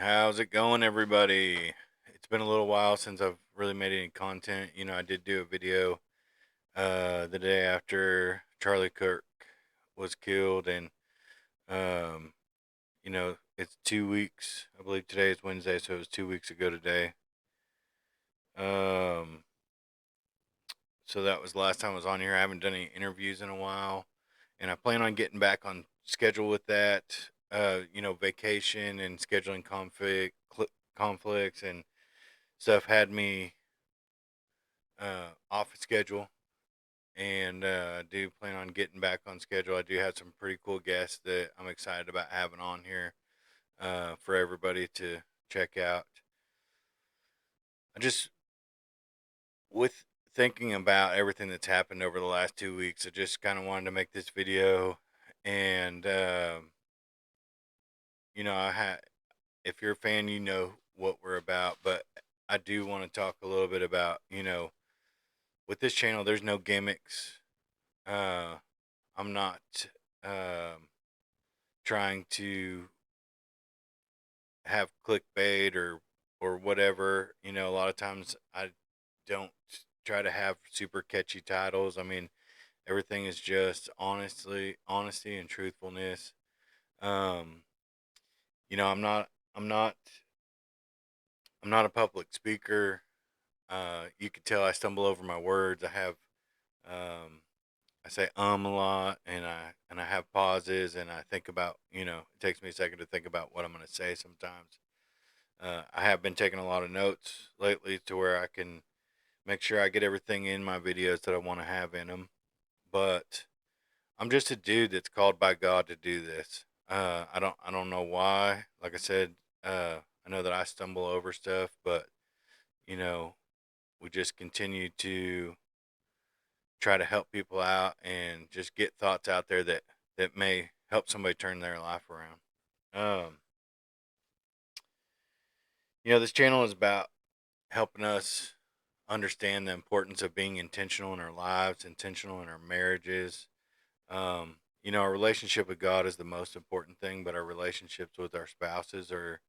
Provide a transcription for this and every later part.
How's it going, everybody? It's been a little while since I've really made any content. I did do a video the day after Charlie Kirk was killed, and um, it's 2 weeks. I believe today is Wednesday, so it was 2 weeks ago today. Um, so that was the last time I was on here. I haven't done any interviews in a while, and I plan on getting back on schedule with that. Vacation and scheduling conflicts and stuff had me off schedule, and I do plan on getting back on schedule. I do have some pretty cool guests that I'm excited about having on here for everybody to check out. I just, with thinking about everything that's happened over the last 2 weeks, I just kind of wanted to make this video. And, I had, if you're a fan, you know what we're about, but I do want to talk a little bit about, with this channel, there's no gimmicks. Uh, I'm not um, trying to have clickbait or whatever. A lot of times I don't try to have super catchy titles. I mean, everything is just honesty and truthfulness. Um, you know, I'm not I'm not I'm not a public speaker. You can tell I stumble over my words. Um, I say a lot, and I have pauses, and I think about, it takes me a second to think about what I'm going to say sometimes. I have been taking a lot of notes lately to where I can make sure I get everything in my videos that I want to have in them. But I'm just a dude that's called by God to do this. I don't know why. Like I said, I know that I stumble over stuff, but you know, we just continue to try to help people out and just get thoughts out there that may help somebody turn their life around. Um, this channel is about helping us understand the importance of being intentional in our lives, intentional in our marriages. Our relationship with God is the most important thing, but our relationships with our spouses are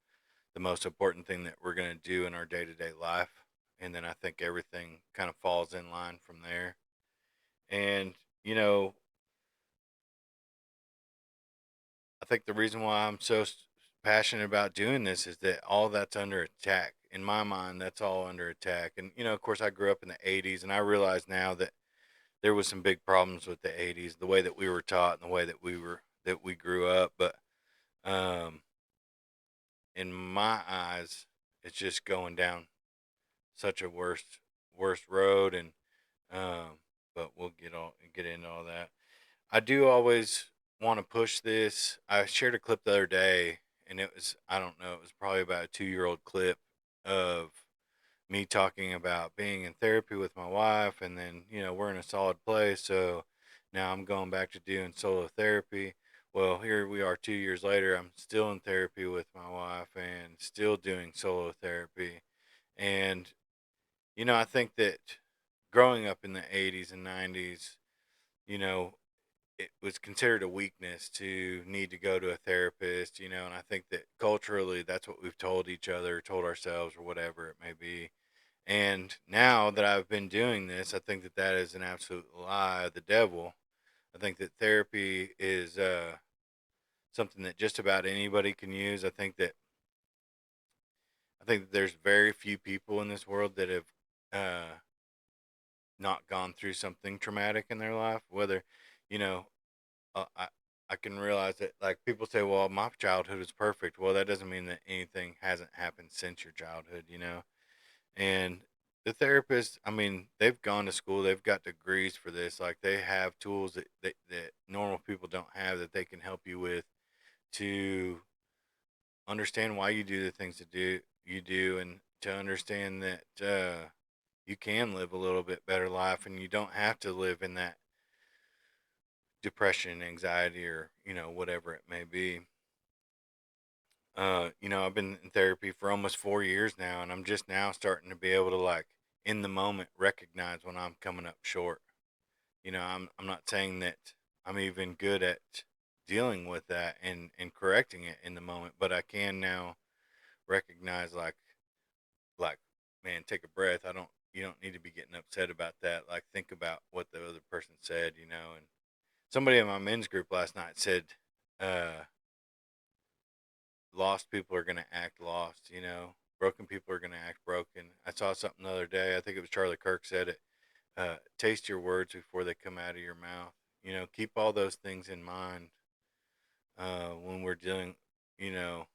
the most important thing that we're going to do in our day to day life. And then I think everything kind of falls in line from there. And, you know, I think the reason why I'm so passionate about doing this is that all that's under attack. In my mind, that's all under attack. And, of course, I grew up in the 80s, and I realize now that there was some big problems with the 80s, the way that we were taught and the way that we grew up. But um, in my eyes, it's just going down such a worst road. And um, but we'll get into all that. I do always want to push this. I shared a clip the other day, and it was, I don't know, it was probably about a 2-year-old clip of me talking about being in therapy with my wife, and then, we're in a solid place. So now I'm going back to doing solo therapy. Well, here we are 2 years later. I'm still in therapy with my wife and still doing solo therapy. And, I think that growing up in the 80s and 90s, you know, it was considered a weakness to need to go to a therapist, and I think that culturally that's what we've told each other, told ourselves, or whatever it may be. And now that I've been doing this, I think that that is an absolute lie of the devil. I think that therapy is something that just about anybody can use. I think that there's very few people in this world that have uh, not gone through something traumatic in their life. Whether, you know, I can realize that, like, people say, well, my childhood is perfect. Well, that doesn't mean that anything hasn't happened since your childhood. And the therapist, I mean, they've gone to school, they've got degrees for this. Like, they have tools that normal people don't have, that they can help you with, to understand why you do the things that you do, and to understand that you can live a little bit better life, and you don't have to live in that depression, anxiety, or whatever it may be. I've been in therapy for almost 4 years now, and I'm just now starting to be able to, like, in the moment, recognize when I'm coming up short. I'm not saying that I'm even good at dealing with that and correcting it in the moment, but I can now recognize like man, take a breath. You don't need to be getting upset about that. Like think about what the other person said, and somebody in my men's group last night said uh lost people are going to act lost, broken people are going to act broken. I saw something the other day, I think it was Charlie Kirk said it. Taste your words before they come out of your mouth. Keep all those things in mind when we're dealing, you know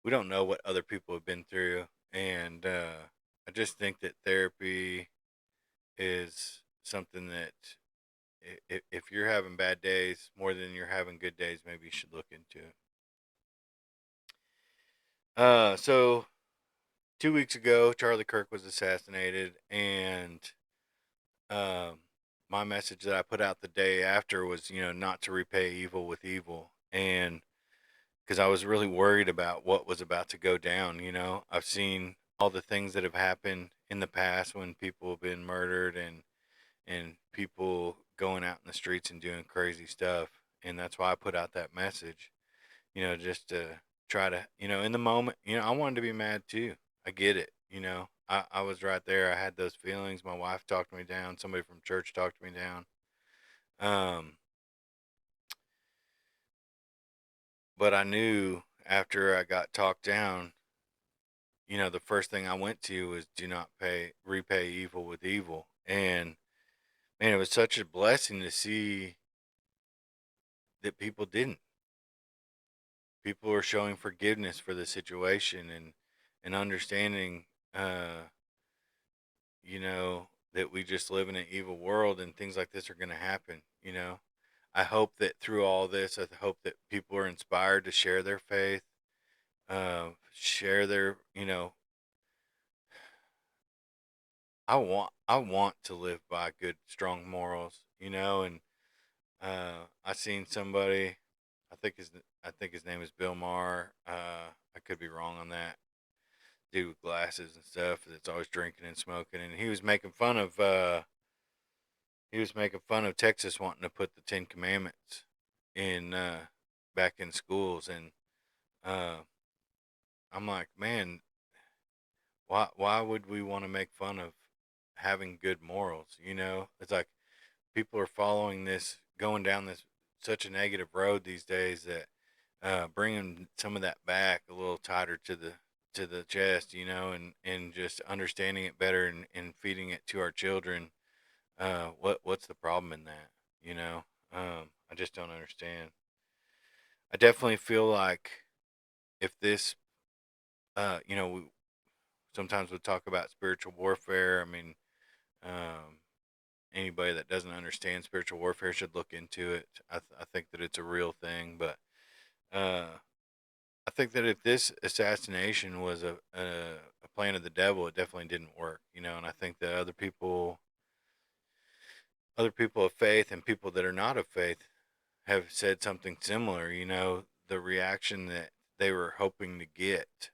we don't know what other people have been through. And I just think that therapy is something that if you're having bad days more than you're having good days, maybe you should look into it. So 2 weeks ago, Charlie Kirk was assassinated, and um, my message that I put out the day after was, not to repay evil with evil, and because I was really worried about what was about to go down. I've seen all the things that have happened in the past when people have been murdered and people going out in the streets and doing crazy stuff, and that's why I put out that message. Just to try to, in the moment, I wanted to be mad too. I get it. I was right there. I had those feelings. My wife talked me down. Somebody from church talked me down. Um, but I knew after I got talked down, the first thing I went to was do not repay evil with evil. And man, it was such a blessing to see that people didn't. People are showing forgiveness for the situation and understanding, that we just live in an evil world and things like this are going to happen. I hope that through all this, I hope that people are inspired to share their faith, share their, I want to live by good, strong morals, and I seen somebody, I think his name is Bill Maher. I could be wrong on that. Dude with glasses and stuff that's always drinking and smoking, and he was making fun of Texas wanting to put the Ten Commandments in back in schools, and uh, I'm like, man, why would we want to make fun of having good morals? It's like people are following this, going down this such a negative road these days that bringing some of that back a little tighter to the chest, and just understanding it better and feeding it to our children. What's the problem in that? You know, I just don't understand. I definitely feel like if this, we sometimes we talk about spiritual warfare. I mean, um, anybody that doesn't understand spiritual warfare should look into it. I think that it's a real thing, but uh, I think that if this assassination was a plan of the devil, it definitely didn't work. And I think that other people of faith and people that are not of faith have said something similar. The reaction that they were hoping to get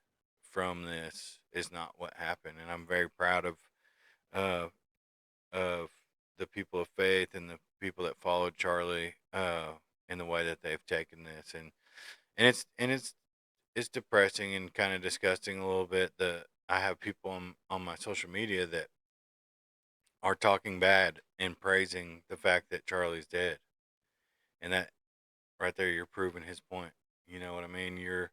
from this is not what happened, and I'm very proud uh, of the people of faith and the people that followed Charlie in the way that they've taken this, and it's depressing and kind of disgusting a little bit that I have people on my social media that are talking bad and praising the fact that Charlie's dead, and that right there, you're proving his point. You know what I mean? You're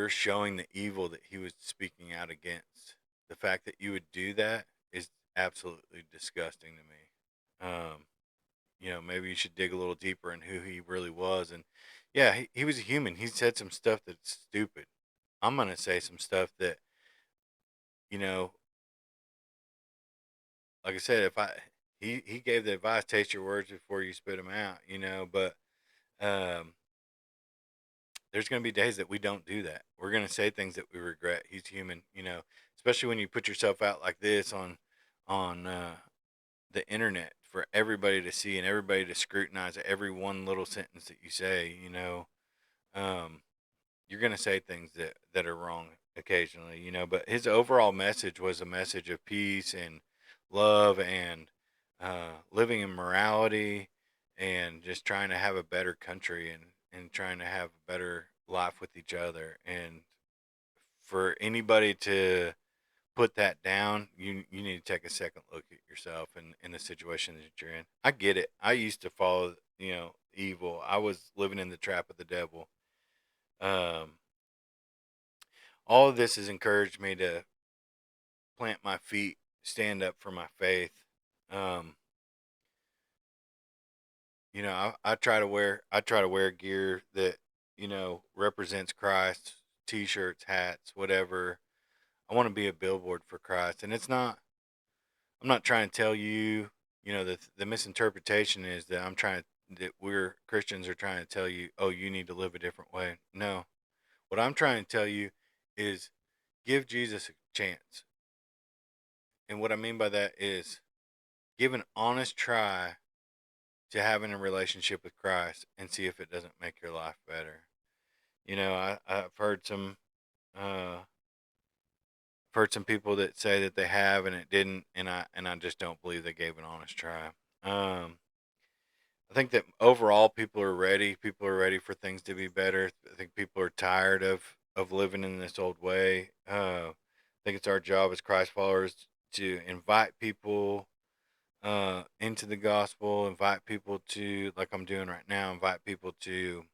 showing the evil that he was speaking out against. The fact that you would do that is absolutely disgusting to me. Maybe you should dig a little deeper in who he really was. And yeah, he was a human. He said some stuff that's stupid. I'm gonna say some stuff that, you know, like I said, if I he gave the advice, taste your words before you spit them out. But um, there's going to be days that we don't do that. We're going to say things that we regret. He's human, especially when you put yourself out like this on the internet for everybody to see and everybody to scrutinize every one little sentence that you say. Um, you're going to say things that are wrong occasionally. But his overall message was a message of peace and love and living in morality and just trying to have a better country and trying to have a better life with each other. And for anybody to put that down, you need to take a second look at yourself and in the situation that you're in. I get it. I used to follow, evil. I was living in the trap of the devil. Um, all of this has encouraged me to plant my feet, stand up for my faith. Um, I try to wear gear that represents Christ, t-shirts, hats, whatever. I want to be a billboard for Christ, and I'm not trying to tell you, the misinterpretation is that that we're Christians are trying to tell you, oh, you need to live a different way. No, what I'm trying to tell you is give Jesus a chance. And what I mean by that is give an honest try to having a relationship with Christ and see if it doesn't make your life better. I've uh, heard some people that say that they have and it didn't, and I just don't believe they gave an honest try. Um, I think that overall people are ready. People are ready for things to be better. I think people are tired of living in this old way. I think it's our job as Christ followers to invite people into the gospel, invite people to, like I'm doing right now, invite people to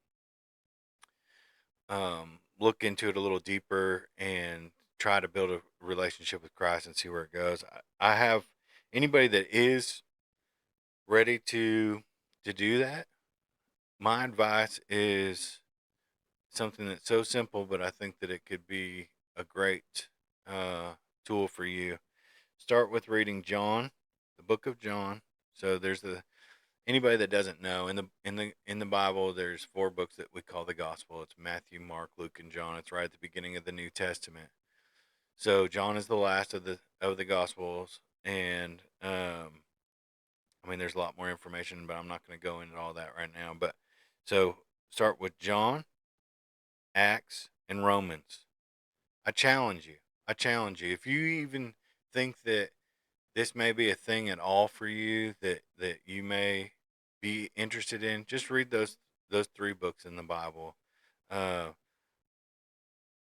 look into it a little deeper and try to build a relationship with Christ and see where it goes. I have anybody that is ready to do that. My advice is something that's so simple, but I think that it could be a great uh, tool for you. Start with reading John, the book of John. So there's the anybody that doesn't know, in the Bible there's four books that we call the gospel. It's Matthew, Mark, Luke, and John. It's right at the beginning of the New Testament. So John is the last of the gospels, and I mean there's a lot more information, but I'm not going to go into all that right now. But so start with John, Acts, and Romans. I challenge you. I challenge you. If you even think that this may be a thing at all for you that you may be interested in, just read those three books in the Bible. Uh,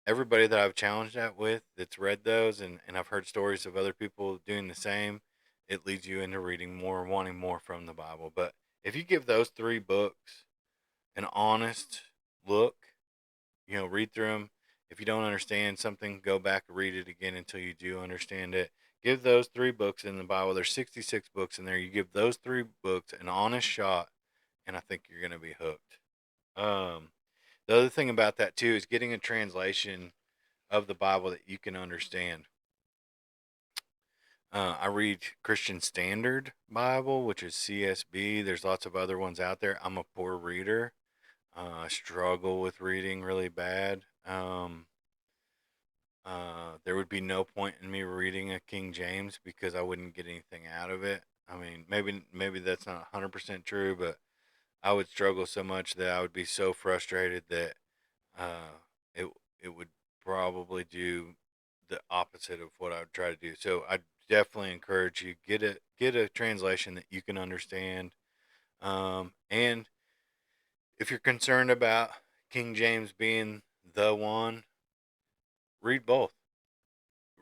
Everybody that I've challenged that with that's read those, and I've heard stories of other people doing the same, it leads you into reading more, wanting more from the Bible. But if you give those three books an honest look, read through them. If you don't understand something, go back and read it again until you do understand it. Give those three books in the Bible. There's 66 books in there. You give those three books an honest shot, and I think you're going to be hooked. Um, the other thing about that too is getting a translation of the Bible that you can understand. I read Christian Standard Bible, which is CSB. There's lots of other ones out there. I'm a poor reader. I struggle with reading really bad. There would be no point in me reading a King James because I wouldn't get anything out of it. I mean, maybe that's not 100% true, but I would struggle so much that I would be so frustrated that uh, it it would probably do the opposite of what I would try to do. So I definitely encourage you get a translation that you can understand. And if you're concerned about King James being the one, read both.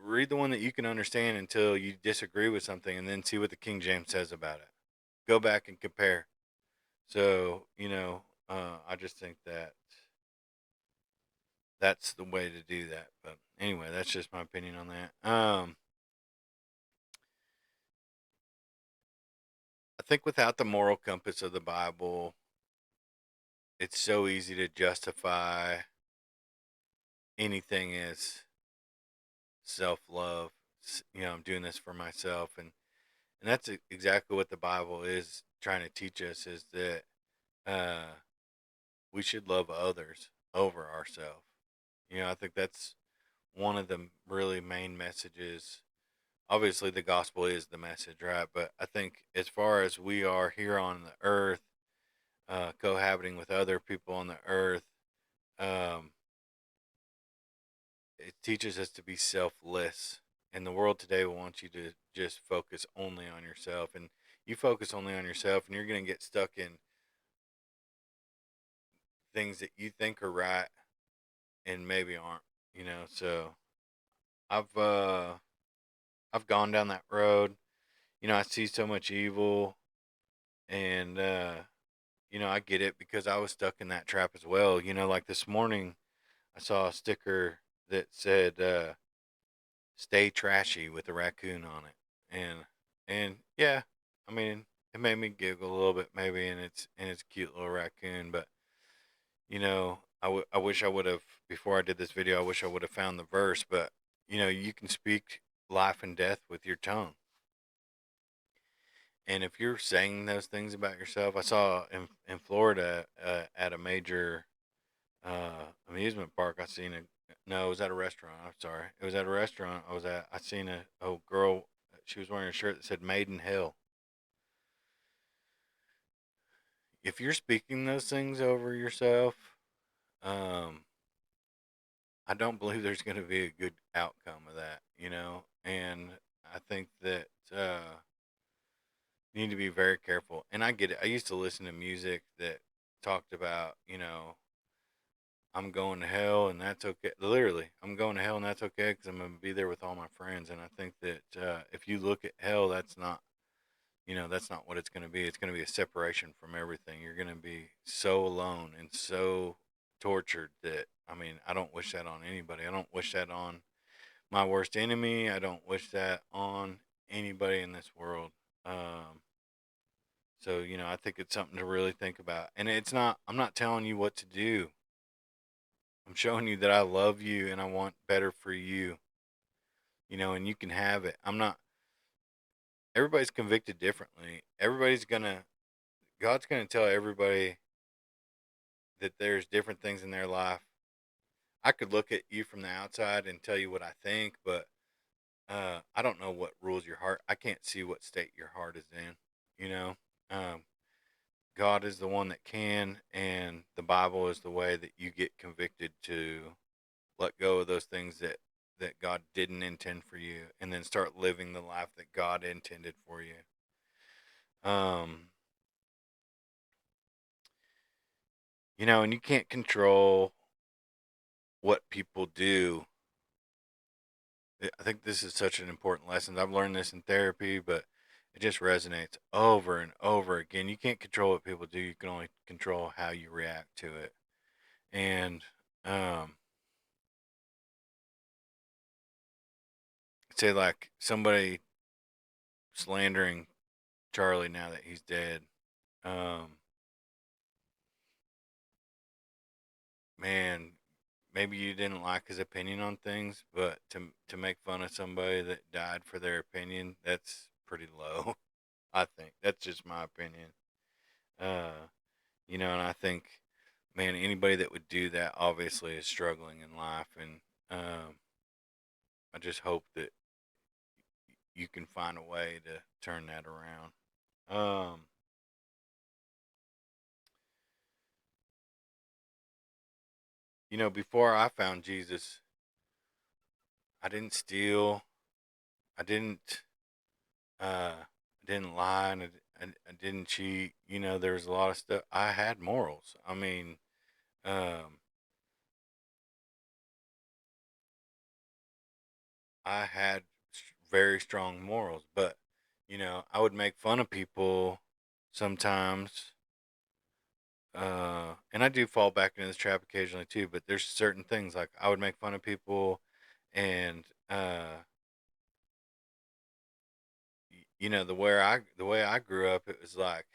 Read the one that you can understand until you disagree with something, and then see what the King James says about it. Go back and compare. So I just think that that's the way to do that. But anyway, that's just my opinion on that. I think without the moral compass of the Bible, it's so easy to justify anything as self love. I'm doing this for myself, and that's exactly what the Bible is trying to teach us: is that uh, we should love others over ourselves. I think that's one of the really main messages. Obviously, the gospel is the message, right? But I think as far as we are here on the earth, cohabiting with other people on the earth, um, it teaches us to be selfless. And the world today wants you to just focus only on yourself. And you focus only on yourself, and you're going to get stuck in things that you think are right and maybe aren't, you know. So I've uh I've gone down that road. You know, I see so much evil, and you know, I get it because I was stuck in that trap as well. You know, like this morning I saw a sticker that said "Stay trashy" with a raccoon on it, and yeah, I mean, it made me giggle a little bit maybe, and it's a cute little raccoon, but you know, I wish I would have, before I did this video, I wish I would have found the verse, but you know, you can speak life and death with your tongue. And if you're saying those things about yourself, I saw in Florida at a major amusement park, I seen a, no, it was at a restaurant. I'm sorry. It was at a restaurant I was at. I seen a girl, she was wearing a shirt that said "Made in Hell." If you're speaking those things over yourself, um, I don't believe there's going to be a good outcome of that, you know? And I think that you need to be very careful. And I get it. I used to listen to music that talked about, you know, I'm going to hell and that's okay. Literally, I'm going to hell and that's okay because I'm going to be there with all my friends. And I think that if you look at hell, that's not, you know, that's not what it's going to be. It's going to be a separation from everything. You're going to be so alone and so tortured that, I mean, I don't wish that on anybody. I don't wish that on my worst enemy. I don't wish that on anybody in this world. Um, so, you know, I think it's something to really think about. And it's not, I'm not telling you what to do. I'm showing you that I love you and I want better for you, you know, and you can have it. I'm not, everybody's convicted differently. God's going to tell everybody that there's different things in their life. I could look at you from the outside and tell you what I think, but I don't know what rules your heart. I can't see what state your heart is in, you know. Um, God is the one that can, and the Bible is the way that you get convicted to let go of those things that God didn't intend for you, and then start living the life that God intended for you. Um, you know, and you can't control what people do. I think this is such an important lesson. I've learned this in therapy, but it just resonates over and over again. You can't control what people do. You can only control how you react to it. And um, say like somebody slandering Charlie now that he's dead. Um, man, maybe you didn't like his opinion on things, but to make fun of somebody that died for their opinion, that's pretty low. I think that's just my opinion. Uh, you know, and I think, man, anybody that would do that obviously is struggling in life, and um, I just hope that you can find a way to turn that around. Um, you know, before I found Jesus, I didn't steal, I didn't lie, and I didn't cheat. You know, there was a lot of stuff. I had morals. I mean, um, I had very strong morals, but you know, I would make fun of people sometimes. And I do fall back into this trap occasionally too, but there's certain things like I would make fun of people, and you know, the way I grew up, it was like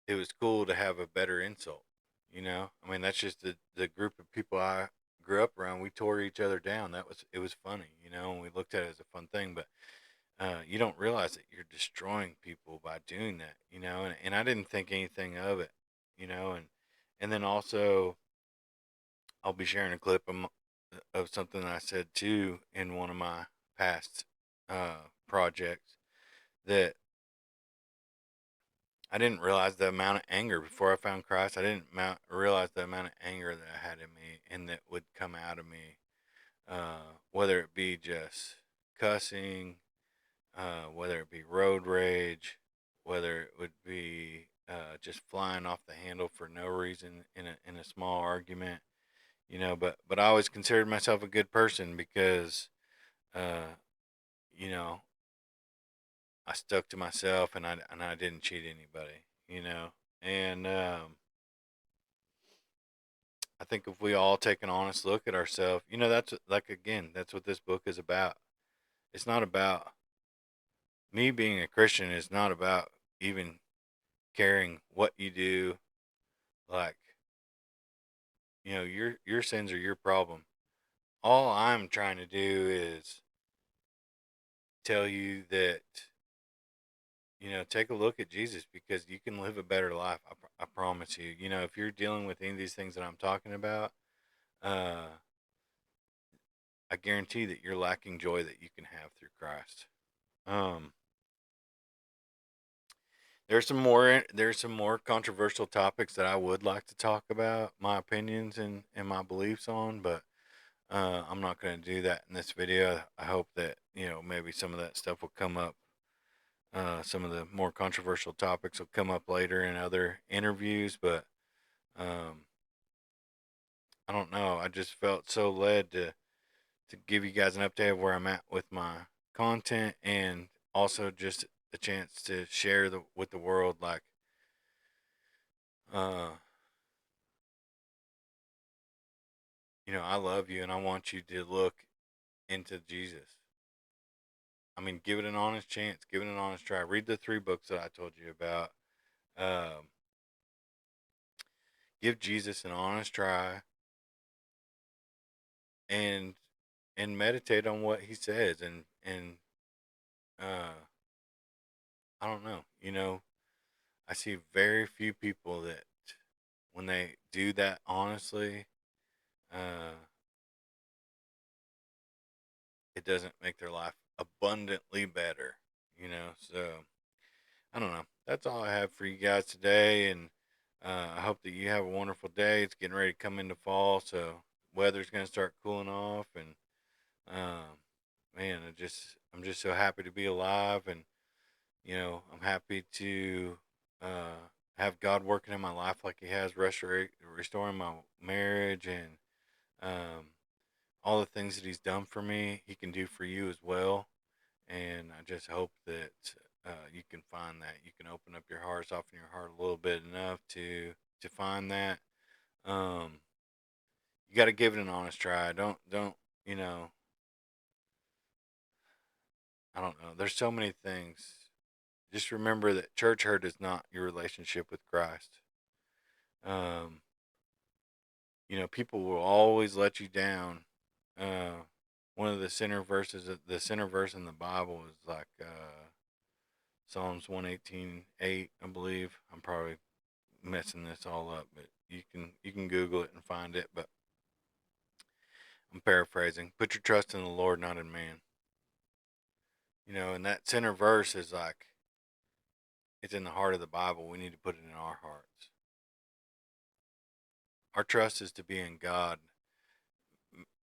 it was cool to have a better insult. You know, I mean, that's just the group of people I grew up around. We tore each other down. It was funny, you know, and we looked at it as a fun thing. But you don't realize that you're destroying people by doing that, you know. And I didn't think anything of it, you know. And then also, I'll be sharing a clip of something that I said too in one of my past projects that I didn't realize the amount of anger before I found Christ. I didn't realize the amount of anger that I had in me and that would come out of me, whether it be just cussing, whether it be road rage, whether it would be just flying off the handle for no reason in a small argument. but I always considered myself a good person because, uh, you know, I stuck to myself and I didn't cheat anybody. And I think if we all take an honest look at ourselves, that's like, again, that's what this book is about. It's not about me being a Christian. Is not about even caring what you do. Like, your sins are your problem. All I'm trying to do is tell you that, take a look at Jesus because you can live a better life. I promise you. If you're dealing with any of these things that I'm talking about, uh, I guarantee that you're lacking joy that you can have through Christ. Um, there's some more controversial topics that I would like to talk about, my opinions and my beliefs on, but I'm not going to do that in this video. I hope that maybe some of that stuff will come up. Some of the more controversial topics will come up later in other interviews, but um, I don't know. I just felt so led to give you guys an update of where I'm at with my content, and also just a chance to share with the world, like, uh, I love you and I want you to look into Jesus. I mean, give it an honest chance, give it an honest try. Read the 3 books that I told you about. Um, give Jesus an honest try, and meditate on what he says, and uh, I don't know. I see very few people that, when they do that honestly, uh, it doesn't make their life abundantly better. So I don't know. That's all I have for you guys today, and I hope that you have a wonderful day. It's getting ready to come into fall, so weather's gonna start cooling off, and um, man, I'm just so happy to be alive, and I'm happy to have God working in my life like He has, restoring my marriage, and um, all the things that He's done for me. He can do for you as well, and I just hope that you can find that. You can open up your heart, soften your heart a little bit enough to find that. Um, you got to give it an honest try. Don't you know? I don't know. There's so many things. Just remember that church hurt is not your relationship with Christ. Um, people will always let you down. Uh, one of the center verse in the Bible is like Psalms 118:8, I believe. I'm probably messing this all up, but you can Google it and find it. But I'm paraphrasing. Put your trust in the Lord, not in man. And that center verse is like, it's in the heart of the Bible. We need to put it in our hearts. Our trust is to be in God.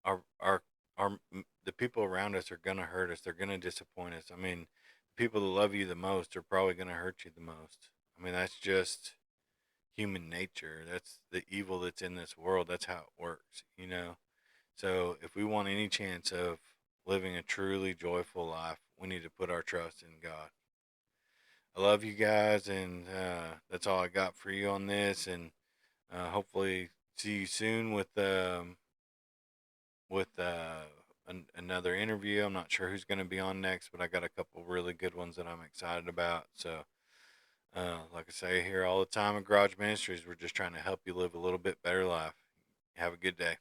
The people around us are gonna hurt us. They're gonna disappoint us. I mean, the people that love you the most are probably gonna hurt you the most. I mean, that's just human nature. That's the evil that's in this world. That's how it works. So if we want any chance of living a truly joyful life, we need to put our trust in God. I love you guys, and that's all I got for you on this. And hopefully see you soon with another interview. I'm not sure who's going to be on next, but I got a couple really good ones that I'm excited about. So, like I say here all the time in Garage Ministries, we're just trying to help you live a little bit better life. Have a good day.